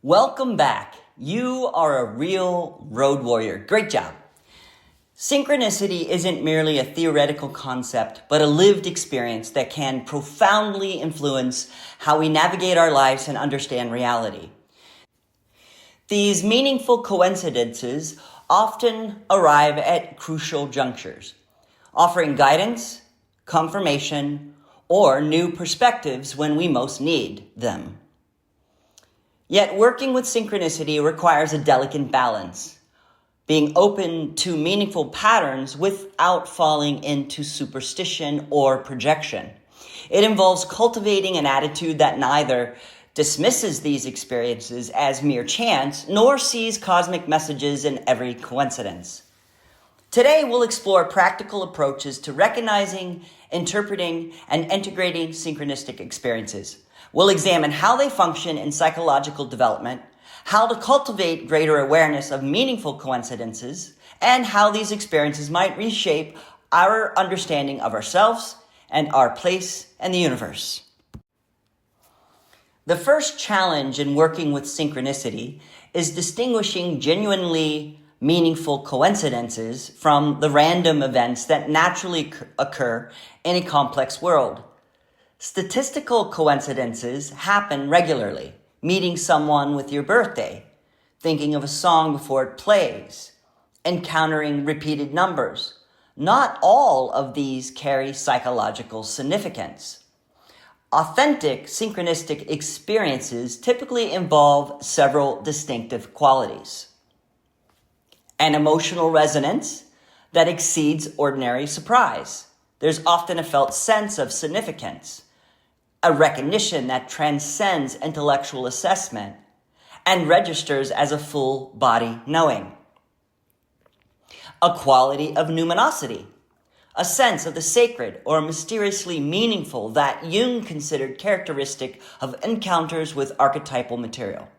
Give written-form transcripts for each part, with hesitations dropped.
Welcome back. You are a real road warrior. Great job. Synchronicity isn't merely a theoretical concept, but a lived experience that can profoundly influence how we navigate our lives and understand reality. These meaningful coincidences often arrive at crucial junctures, offering guidance, confirmation, or new perspectives when we most need them. Yet working with synchronicity requires a delicate balance, being open to meaningful patterns without falling into superstition or projection. It involves cultivating an attitude that neither dismisses these experiences as mere chance, nor sees cosmic messages in every coincidence. Today, we'll explore practical approaches to recognizing, interpreting, and integrating synchronistic experiences. We'll examine how they function in psychological development, how to cultivate greater awareness of meaningful coincidences, and how these experiences might reshape our understanding of ourselves and our place in the universe. The first challenge in working with synchronicity is distinguishing genuinely meaningful coincidences from the random events that naturally occur in a complex world. Statistical coincidences happen regularly. Meeting someone with your birthday, thinking of a song before it plays, encountering repeated numbers. Not all of these carry psychological significance. Authentic synchronistic experiences typically involve several distinctive qualities. An emotional resonance that exceeds ordinary surprise. There's often a felt sense of significance, a recognition that transcends intellectual assessment and registers as a full body knowing. A quality of numinosity, a sense of the sacred or mysteriously meaningful that Jung considered characteristic of encounters with archetypal material.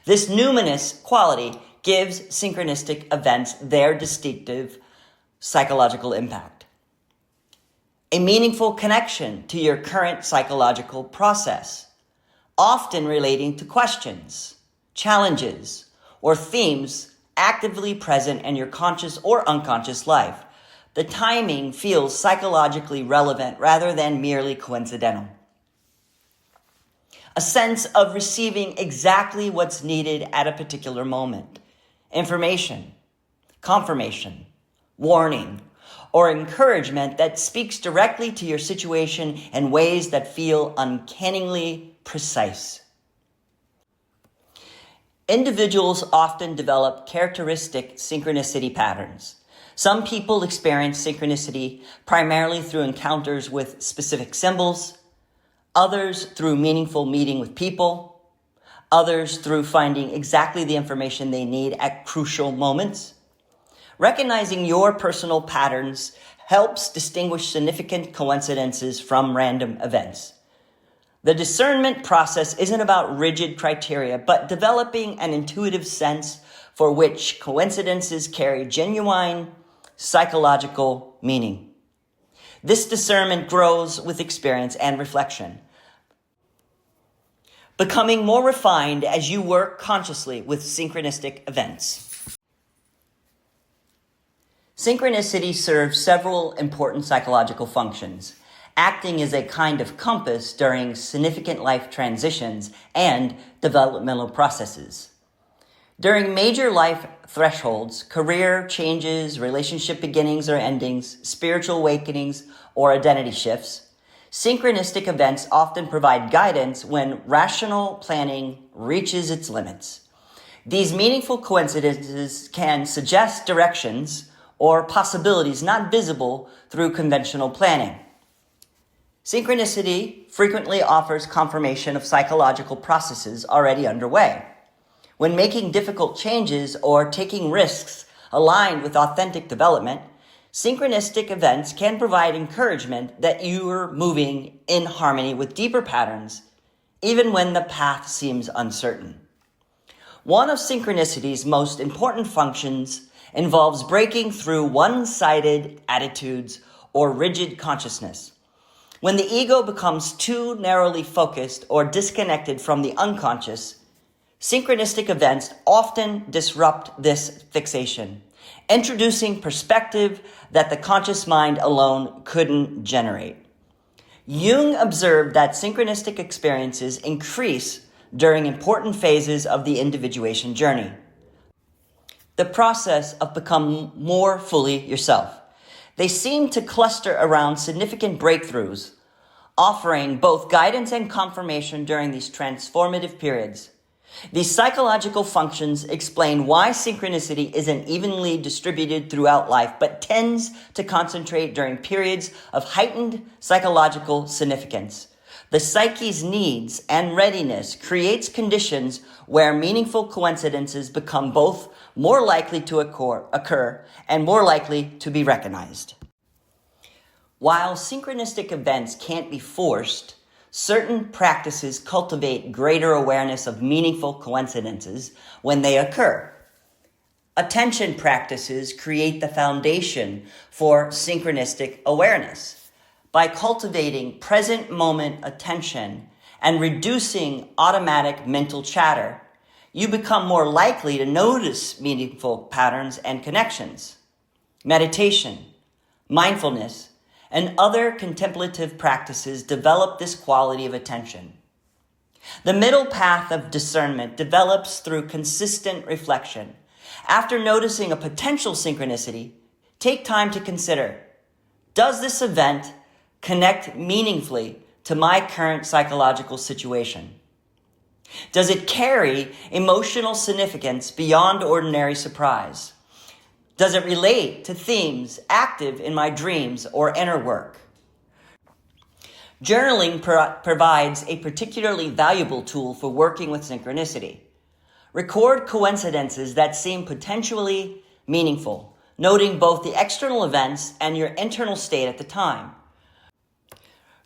This numinous quality gives synchronistic events their distinctive psychological impact. A meaningful connection to your current psychological process, often relating to questions, challenges, or themes actively present in your conscious or unconscious life. The timing feels psychologically relevant rather than merely coincidental. A sense of receiving exactly what's needed at a particular moment. Information, confirmation, warning, or encouragement that speaks directly to your situation in ways that feel uncannily precise. Individuals often develop characteristic synchronicity patterns. Some people experience synchronicity primarily through encounters with specific symbols, others through meaningful meeting with people, others through finding exactly the information they need at crucial moments. Recognizing your personal patterns helps distinguish significant coincidences from random events. The discernment process isn't about rigid criteria, but developing an intuitive sense for which coincidences carry genuine psychological meaning. This discernment grows with experience and reflection, becoming more refined as you work consciously with synchronistic events. Synchronicity serves several important psychological functions, acting as a kind of compass during significant life transitions and developmental processes. During major life thresholds, career changes, relationship beginnings or endings, spiritual awakenings, or identity shifts, synchronistic events often provide guidance when rational planning reaches its limits. These meaningful coincidences can suggest directions or possibilities not visible through conventional planning. Synchronicity frequently offers confirmation of psychological processes already underway. When making difficult changes or taking risks aligned with authentic development, synchronistic events can provide encouragement that you are moving in harmony with deeper patterns, even when the path seems uncertain. One of synchronicity's most important functions involves breaking through one-sided attitudes or rigid consciousness. When the ego becomes too narrowly focused or disconnected from the unconscious, Synchronistic events often disrupt this fixation, introducing perspective that the conscious mind alone couldn't generate. Jung observed that synchronistic experiences increase during important phases of the individuation journey, the process of becoming more fully yourself. They seem to cluster around significant breakthroughs, offering both guidance and confirmation during these transformative periods. These psychological functions explain why synchronicity isn't evenly distributed throughout life, but tends to concentrate during periods of heightened psychological significance. The psyche's needs and readiness creates conditions where meaningful coincidences become both more likely to occur and more likely to be recognized. While synchronistic events can't be forced, certain practices cultivate greater awareness of meaningful coincidences when they occur. Attention practices create the foundation for synchronistic awareness. By cultivating present moment attention and reducing automatic mental chatter, you become more likely to notice meaningful patterns and connections. Meditation, mindfulness, and other contemplative practices develop this quality of attention. The middle path of discernment develops through consistent reflection. After noticing a potential synchronicity, take time to consider, does this event connect meaningfully to my current psychological situation? Does it carry emotional significance beyond ordinary surprise? Does it relate to themes active in my dreams or inner work? Journaling provides a particularly valuable tool for working with synchronicity. Record coincidences that seem potentially meaningful, noting both the external events and your internal state at the time.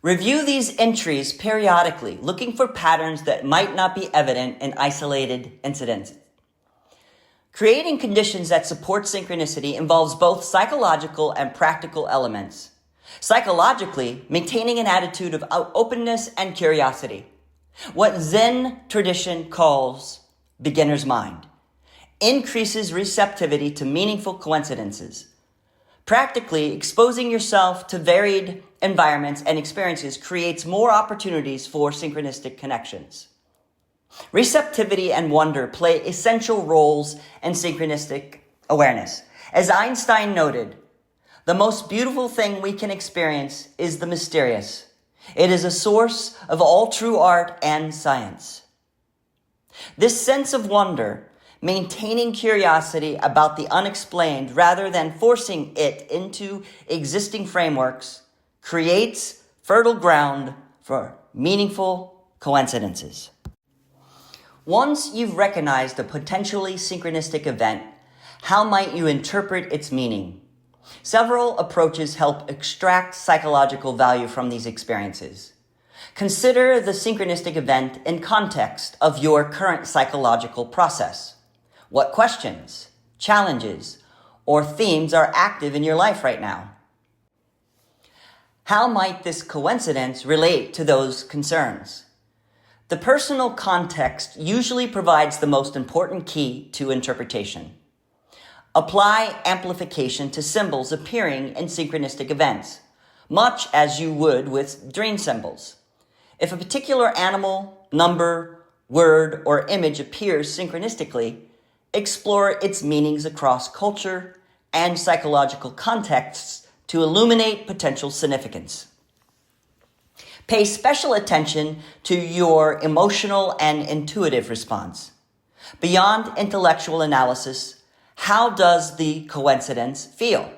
Review these entries periodically, looking for patterns that might not be evident in isolated incidents. Creating conditions that support synchronicity involves both psychological and practical elements. Psychologically, maintaining an attitude of openness and curiosity, what Zen tradition calls beginner's mind, increases receptivity to meaningful coincidences. Practically, exposing yourself to varied environments and experiences creates more opportunities for synchronistic connections. Receptivity and wonder play essential roles in synchronistic awareness. As Einstein noted, the most beautiful thing we can experience is the mysterious. It is a source of all true art and science. This sense of wonder, maintaining curiosity about the unexplained rather than forcing it into existing frameworks, creates fertile ground for meaningful coincidences. Once you've recognized a potentially synchronistic event, how might you interpret its meaning? Several approaches help extract psychological value from these experiences. Consider the synchronistic event in context of your current psychological process. What questions, challenges, or themes are active in your life right now? How might this coincidence relate to those concerns? The personal context usually provides the most important key to interpretation. Apply amplification to symbols appearing in synchronistic events, much as you would with dream symbols. If a particular animal, number, word, or image appears synchronistically, explore its meanings across culture and psychological contexts to illuminate potential significance. Pay special attention to your emotional and intuitive response. Beyond intellectual analysis, how does the coincidence feel?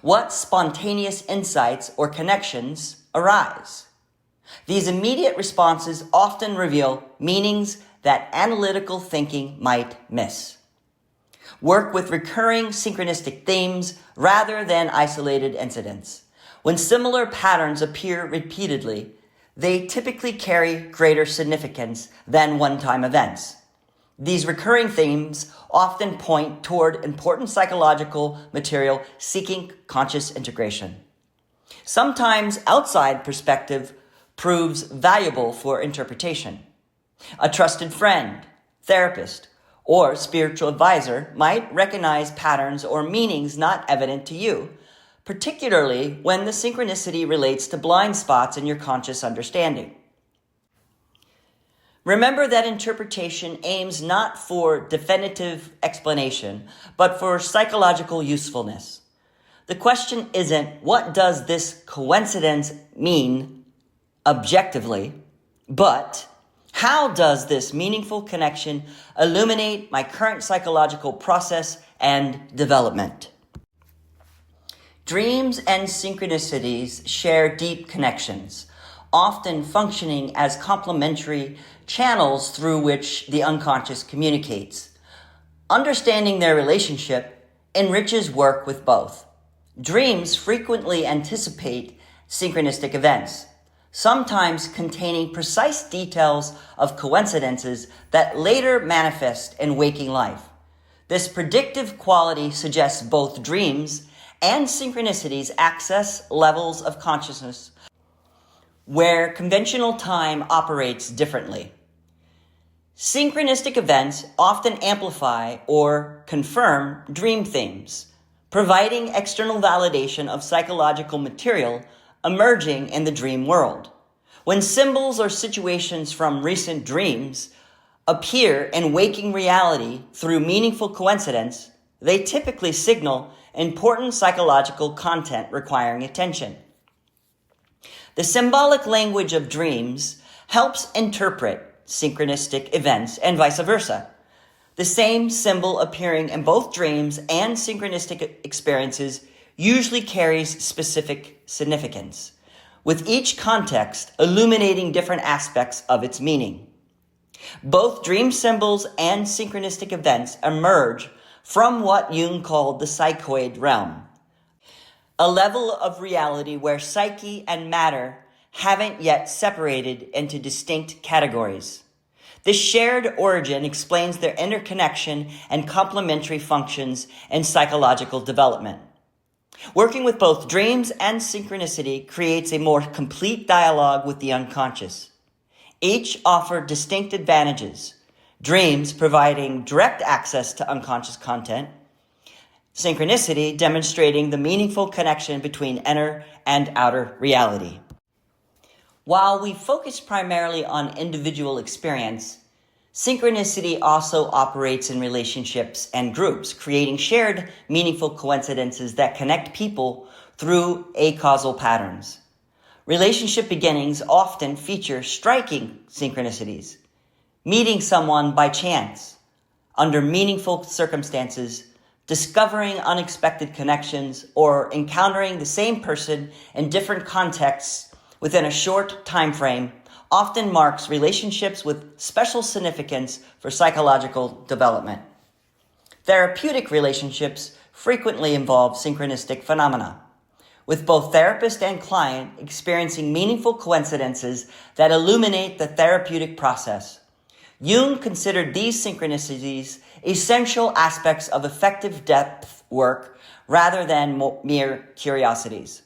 What spontaneous insights or connections arise? These immediate responses often reveal meanings that analytical thinking might miss. Work with recurring synchronistic themes rather than isolated incidents. When similar patterns appear repeatedly, they typically carry greater significance than one-time events. These recurring themes often point toward important psychological material seeking conscious integration. Sometimes outside perspective proves valuable for interpretation. A trusted friend, therapist, or spiritual advisor might recognize patterns or meanings not evident to you, particularly when the synchronicity relates to blind spots in your conscious understanding. Remember that interpretation aims not for definitive explanation, but for psychological usefulness. The question isn't, what does this coincidence mean objectively, but how does this meaningful connection illuminate my current psychological process and development? Dreams and synchronicities share deep connections, often functioning as complementary channels through which the unconscious communicates. Understanding their relationship enriches work with both. Dreams frequently anticipate synchronistic events, sometimes containing precise details of coincidences that later manifest in waking life. This predictive quality suggests both dreams and synchronicities access levels of consciousness where conventional time operates differently. Synchronistic events often amplify or confirm dream themes, providing external validation of psychological material emerging in the dream world. When symbols or situations from recent dreams appear in waking reality through meaningful coincidence, they typically signal important psychological content requiring attention. The symbolic language of dreams helps interpret synchronistic events and vice versa. The same symbol appearing in both dreams and synchronistic experiences usually carries specific significance, with each context illuminating different aspects of its meaning. Both dream symbols and synchronistic events emerge from what Jung called the psychoid realm, a level of reality where psyche and matter haven't yet separated into distinct categories. This shared origin explains their interconnection and complementary functions in psychological development. Working with both dreams and synchronicity creates a more complete dialogue with the unconscious. Each offer distinct advantages, dreams providing direct access to unconscious content, synchronicity demonstrating the meaningful connection between inner and outer reality. While we focus primarily on individual experience, synchronicity also operates in relationships and groups, creating shared, meaningful coincidences that connect people through acausal patterns. Relationship beginnings often feature striking synchronicities. Meeting someone by chance, under meaningful circumstances, discovering unexpected connections, or encountering the same person in different contexts within a short time frame often marks relationships with special significance for psychological development. Therapeutic relationships frequently involve synchronistic phenomena, with both therapist and client experiencing meaningful coincidences that illuminate the therapeutic process. Jung considered these synchronicities essential aspects of effective depth work rather than mere curiosities.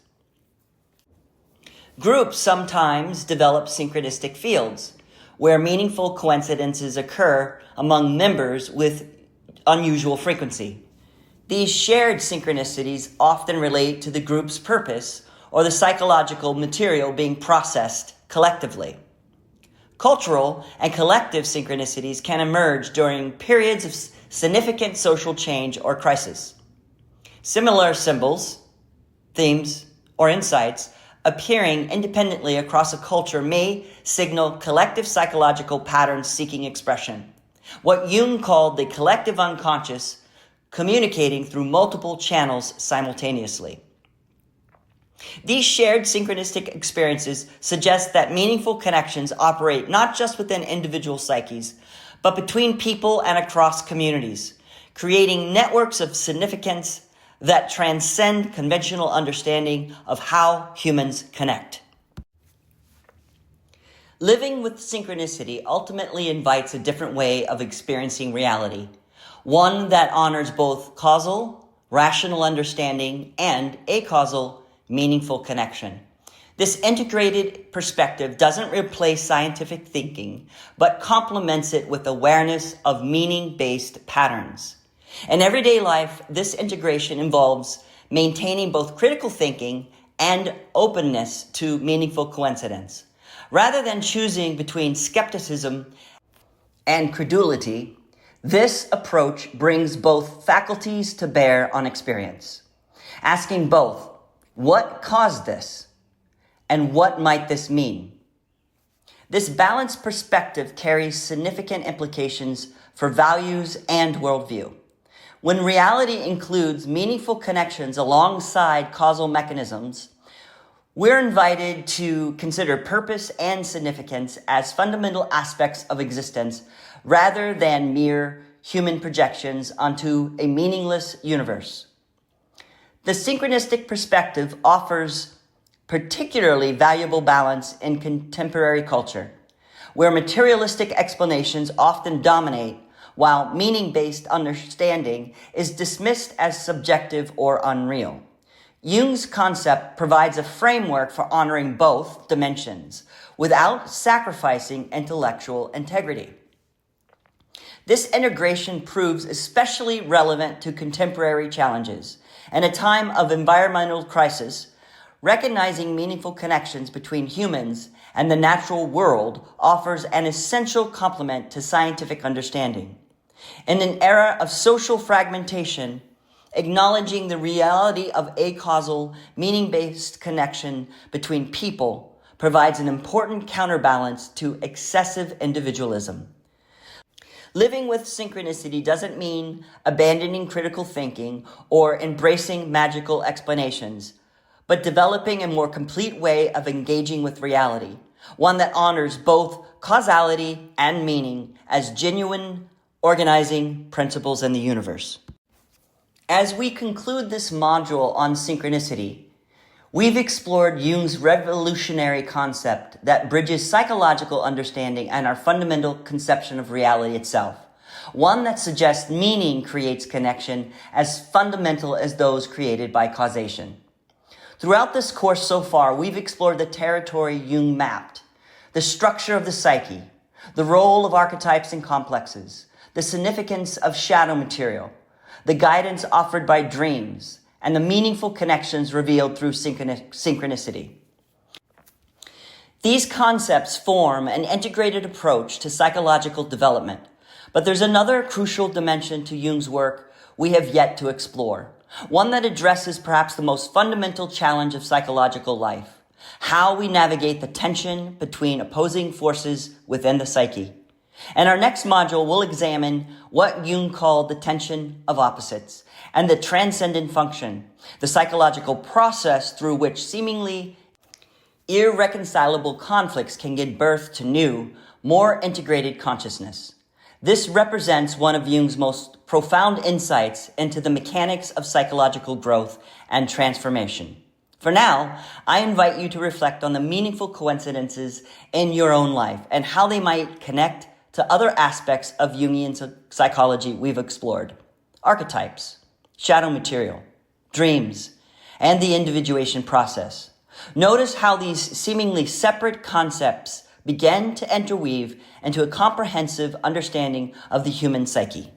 Groups sometimes develop synchronistic fields, where meaningful coincidences occur among members with unusual frequency. These shared synchronicities often relate to the group's purpose or the psychological material being processed collectively. Cultural and collective synchronicities can emerge during periods of significant social change or crisis. Similar symbols, themes, or insights appearing independently across a culture may signal collective psychological patterns seeking expression. What Jung called the collective unconscious, communicating through multiple channels simultaneously. These shared synchronistic experiences suggest that meaningful connections operate not just within individual psyches, but between people and across communities, creating networks of significance that transcend conventional understanding of how humans connect. Living with synchronicity ultimately invites a different way of experiencing reality, one that honors both causal, rational understanding and acausal, meaningful connection. This integrated perspective doesn't replace scientific thinking, but complements it with awareness of meaning-based patterns. In everyday life, this integration involves maintaining both critical thinking and openness to meaningful coincidence. Rather than choosing between skepticism and credulity, this approach brings both faculties to bear on experience, asking both, what caused this? And what might this mean? This balanced perspective carries significant implications for values and worldview. When reality includes meaningful connections alongside causal mechanisms, we're invited to consider purpose and significance as fundamental aspects of existence rather than mere human projections onto a meaningless universe. The synchronistic perspective offers particularly valuable balance in contemporary culture, where materialistic explanations often dominate while meaning-based understanding is dismissed as subjective or unreal. Jung's concept provides a framework for honoring both dimensions without sacrificing intellectual integrity. This integration proves especially relevant to contemporary challenges. In a time of environmental crisis, recognizing meaningful connections between humans and the natural world offers an essential complement to scientific understanding. In an era of social fragmentation, acknowledging the reality of acausal, meaning-based connection between people provides an important counterbalance to excessive individualism. Living with synchronicity doesn't mean abandoning critical thinking or embracing magical explanations, but developing a more complete way of engaging with reality, one that honors both causality and meaning as genuine organizing principles in the universe. As we conclude this module on synchronicity, we've explored Jung's revolutionary concept that bridges psychological understanding and our fundamental conception of reality itself, one that suggests meaning creates connection as fundamental as those created by causation. Throughout this course so far, we've explored the territory Jung mapped, the structure of the psyche, the role of archetypes and complexes, the significance of shadow material, the guidance offered by dreams, and the meaningful connections revealed through synchronicity. These concepts form an integrated approach to psychological development, but there's another crucial dimension to Jung's work we have yet to explore, one that addresses perhaps the most fundamental challenge of psychological life: how we navigate the tension between opposing forces within the psyche. In our next module, we'll examine what Jung called the tension of opposites and the transcendent function, the psychological process through which seemingly irreconcilable conflicts can give birth to new, more integrated consciousness. This represents one of Jung's most profound insights into the mechanics of psychological growth and transformation. For now, I invite you to reflect on the meaningful coincidences in your own life and how they might connect to other aspects of Jungian psychology we've explored: archetypes, shadow material, dreams, and the individuation process. Notice how these seemingly separate concepts begin to interweave into a comprehensive understanding of the human psyche.